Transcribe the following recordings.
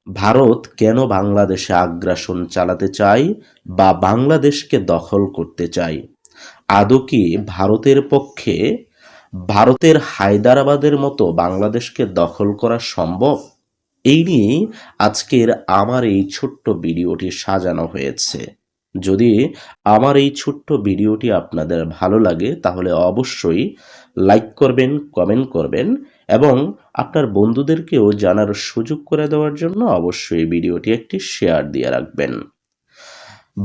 ভারত কেন বাংলাদেশে আগ্রাসন চালাতে চায় বা বাংলাদেশকে দখল করতে চায়? আদৌ কি ভারতের পক্ষে ভারতের হায়দ্রাবাদের মতো বাংলাদেশকে দখল করা সম্ভব? এই নিয়ে আজকের আমার এই ছোট্ট ভিডিওটি সাজানো হয়েছে। যদি আমার এই ছোট্ট ভিডিওটি আপনাদের ভালো লাগে তাহলে অবশ্যই লাইক করবেন, কমেন্ট করবেন এবং আপনার বন্ধুদেরকেও জানার সুযোগ করে দেওয়ার জন্য অবশ্যই ভিডিওটি একটি শেয়ার দিয়ে রাখবেন।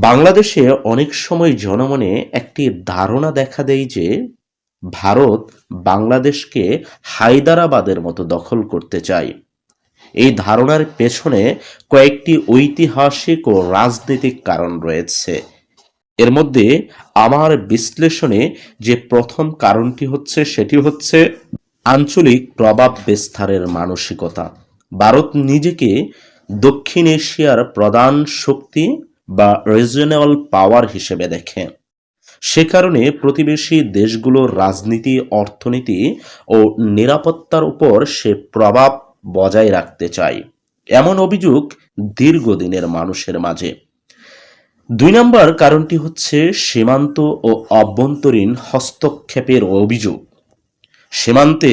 বাংলাদেশে অনেক সময় জনমনে একটি ধারণা দেখা দেয় যে ভারত বাংলাদেশকে হায়দ্রাবাদের মতো দখল করতে চায়। এই ধারণার পেছনে কয়েকটি ঐতিহাসিক ও রাজনৈতিক কারণ রয়েছে। এর মধ্যে আমার বিশ্লেষণে যে প্রথম কারণটি হচ্ছে সেটি হচ্ছে আঞ্চলিক প্রভাব বিস্তারের মানসিকতা। ভারত নিজেকে দক্ষিণ এশিয়ার প্রধান শক্তি বা রিজিওনাল পাওয়ার হিসেবে দেখে। সে কারণে প্রতিবেশী দেশগুলোর রাজনীতি, অর্থনীতি ও নিরাপত্তার উপর সে প্রভাব বজায় রাখতে চায়, এমন অভিযোগ দীর্ঘদিনের মানুষের মাঝে। ২ নম্বর কারণটি হচ্ছে সীমান্ত ও অভ্যন্তরীণ হস্তক্ষেপের অভিযোগ। সীমান্তে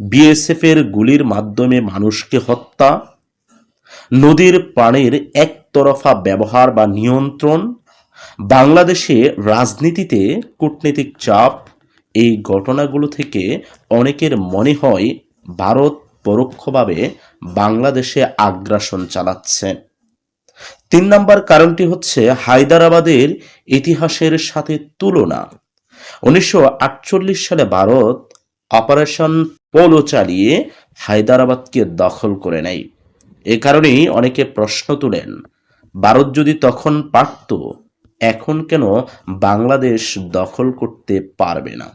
বিএসএফ এর গুলির মাধ্যমে মানুষকে হত্যা, নদীর পানির একতরফা ব্যবহার বা নিয়ন্ত্রণ, বাংলাদেশে রাজনীতিতে কূটনৈতিক চাপ, এই ঘটনাগুলো থেকে অনেকের মনে হয় ভারত পরোক্ষভাবে বাংলাদেশে আগ্রাসন চালাচ্ছে। ৩ নম্বর কারণটি হচ্ছে হায়দ্রাবাদের ইতিহাসের সাথে তুলনা। ১৯৪৮ সালে ভারত অপারেশন পোলো চালিয়ে হায়দ্রাবাদকে দখল করে নেয়। এ কারণেই অনেকে প্রশ্ন তুলেন, ভারত যদি তখন পারত, এখন কেন বাংলাদেশ দখল করতে পারবে না?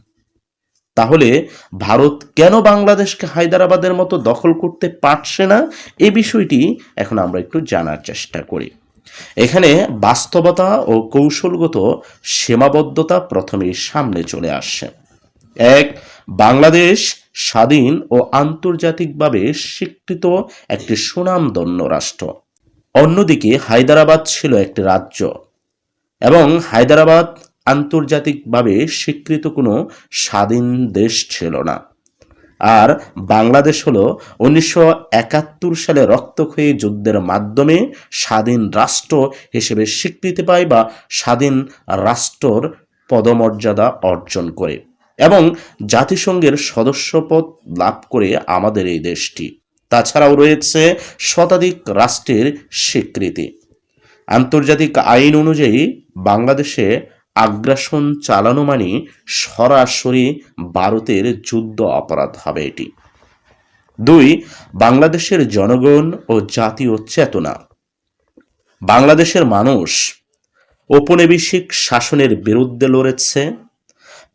তাহলে ভারত কেন বাংলাদেশকে হায়দ্রাবাদের মতো দখল করতে পারছে না, এই বিষয়টি এখন আমরা একটু জানার চেষ্টা করি। এখানে বাস্তবতা ও কৌশলগত সীমাবদ্ধতা প্রথমেই সামনে চলে আসছে। এক, বাংলাদেশ স্বাধীন ও আন্তর্জাতিকভাবে স্বীকৃত একটি সুনামধন্য রাষ্ট্র। অন্যদিকে হায়দ্রাবাদ ছিল একটি রাজ্য এবং হায়দ্রাবাদ আন্তর্জাতিকভাবে স্বীকৃত কোনো স্বাধীন দেশ ছিল না। আর বাংলাদেশ হলো ১৯৭১ সালে রক্তক্ষয়ী যুদ্ধের মাধ্যমে স্বাধীন রাষ্ট্র হিসেবে স্বীকৃতি পায় বা স্বাধীন রাষ্ট্রর পদমর্যাদা অর্জন করে এবং জাতিসংঘের সদস্যপদ লাভ করে আমাদের এই দেশটি। তাছাড়াও রয়েছে শতাধিক রাষ্ট্রের স্বীকৃতি। আন্তর্জাতিক আইন অনুযায়ী বাংলাদেশে আগ্রাসন চালানো মানে সরাসরি ভারতের যুদ্ধ অপরাধ হবে এটি। ২, বাংলাদেশের জনগণ ও জাতীয় চেতনা। বাংলাদেশের মানুষ ঔপনিবেশিক শাসনের বিরুদ্ধে লড়েছে,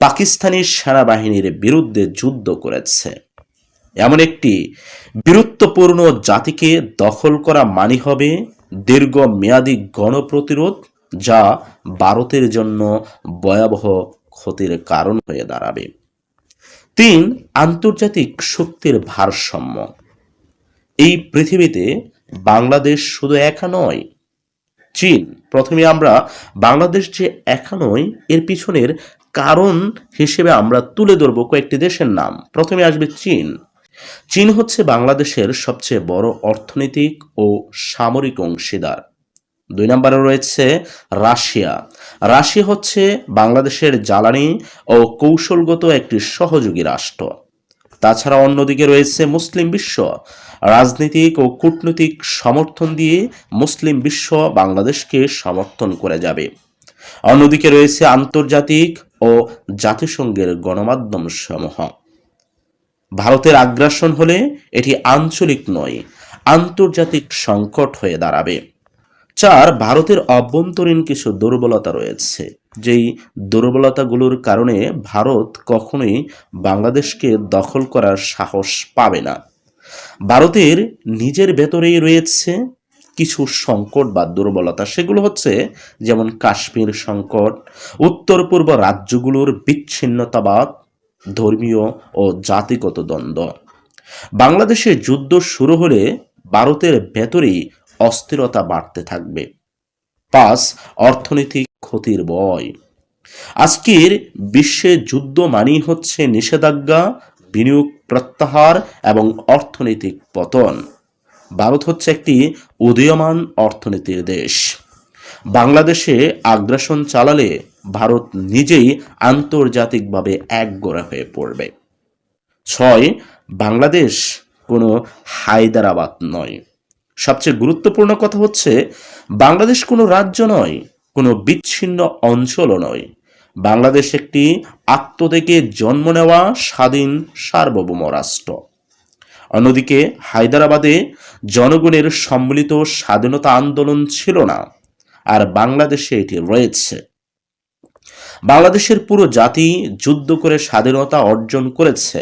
পাকিস্তানি সেনাবাহিনীর বিরুদ্ধে যুদ্ধ করেছে। এমন একটি বীরত্বপূর্ণ জাতিকে দখল করা মানে হবে দীর্ঘমেয়াদী গণপ্রতিরোধ, যা ভারতের জন্য ভয়াবহ ক্ষতির কারণ হয়ে দাঁড়াবে। ৩, আন্তর্জাতিক শক্তির ভারসাম্য। এই পৃথিবীতে বাংলাদেশ শুধু একা নয়। চীন, প্রথমে আমরা বাংলাদেশ যে একা নয় এর পিছনের কারণ হিসেবে আমরা তুলে ধরব কয়েকটি দেশের নাম। প্রথমে আসবে চীন। চীন হচ্ছে বাংলাদেশের সবচেয়ে বড় অর্থনৈতিক ও সামরিক অংশীদার। ২ নম্বরে রয়েছে রাশিয়া। রাশিয়া হচ্ছে বাংলাদেশের জ্বালানি ও কৌশলগত একটি সহযোগী রাষ্ট্র। তাছাড়া অন্যদিকে রয়েছে মুসলিম বিশ্ব। রাজনৈতিক ও কূটনৈতিক সমর্থন দিয়ে মুসলিম বিশ্ব বাংলাদেশকে সমর্থন করে যাবে। অন্যদিকে রয়েছে আন্তর্জাতিক ও জাতিসংঘের গণমাধ্যম সমূহ। ভারতের আগ্রাসন হলে এটি আঞ্চলিক নয়, আন্তর্জাতিক সংকট হয়ে দাঁড়াবে। ৪, ভারতের অভ্যন্তরীণ কিছু দুর্বলতা রয়েছে, যেই দুর্বলতাগুলোর কারণে ভারত কখনোই বাংলাদেশকে দখল করার সাহস পাবে না। ভারতের নিজের ভেতরেই রয়েছে কিছু সংকট বা দুর্বলতা। সেগুলো হচ্ছে যেমন কাশ্মীর সংকট, উত্তর পূর্ব রাজ্যগুলোর বিচ্ছিন্নতাবাদ, ধর্মীয় ও জাতিগত দ্বন্দ্ব। বাংলাদেশে যুদ্ধ শুরু হলে ভারতের ভেতরেই অস্থিরতা বাড়তে থাকবে। 5. অর্থনৈতিক ক্ষতির ভয়। আজকের বিশ্বে যুদ্ধ মানেই হচ্ছে নিষেধাজ্ঞা, বিনিয়োগ প্রত্যাহার এবং অর্থনৈতিক পতন। ভারত হচ্ছে একটি উদীয়মান অর্থনীতির দেশ। বাংলাদেশে আগ্রাসন চালালে ভারত নিজেই আন্তর্জাতিকভাবে একগোড়া হয়ে পড়বে। 6. বাংলাদেশ কোনো হায়দ্রাবাদ নয়। সবচেয়ে গুরুত্বপূর্ণ কথা হচ্ছে বাংলাদেশ কোনো রাজ্য নয়, কোনো বিচ্ছিন্ন অঞ্চলও নয়। বাংলাদেশ একটি আত্মত্যাগে জন্ম নেওয়া স্বাধীন সার্বভৌম রাষ্ট্র। অন্যদিকে হায়দ্রাবাদে জনগণের সম্মিলিত স্বাধীনতা আন্দোলন ছিল না, আর বাংলাদেশে এটি রয়েছে। বাংলাদেশের পুরো জাতি যুদ্ধ করে স্বাধীনতা অর্জন করেছে,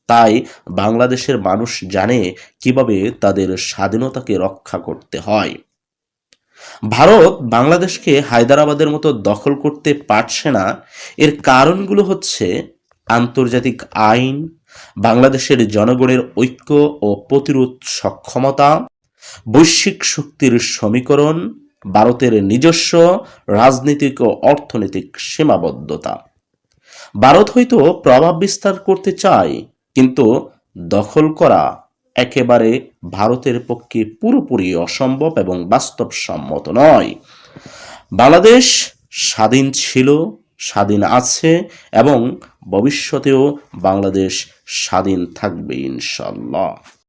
তাই বাংলাদেশের মানুষ জানে কিভাবে তাদের স্বাধীনতাকে রক্ষা করতে হয়। ভারত বাংলাদেশকে হায়দ্রাবাদের মতো দখল করতে পারছে না, এর কারণগুলো হচ্ছে আন্তর্জাতিক আইন, বাংলাদেশের জনগণের ঐক্য ও প্রতিরোধ সক্ষমতা, বৈশ্বিক শক্তির সমীকরণ, ভারতের নিজস্ব রাজনৈতিক ও অর্থনৈতিক সীমাবদ্ধতা। ভারত হয়তো প্রভাব বিস্তার করতে চায়, কিন্তু দখল করা একেবারে ভারতের পক্ষে পুরোপুরি অসম্ভব এবং বাস্তবসম্মত নয়। বাংলাদেশ স্বাধীন ছিল, স্বাধীন আছে এবং ভবিষ্যতেও বাংলাদেশ স্বাধীন থাকবে ইনশাল্লাহ।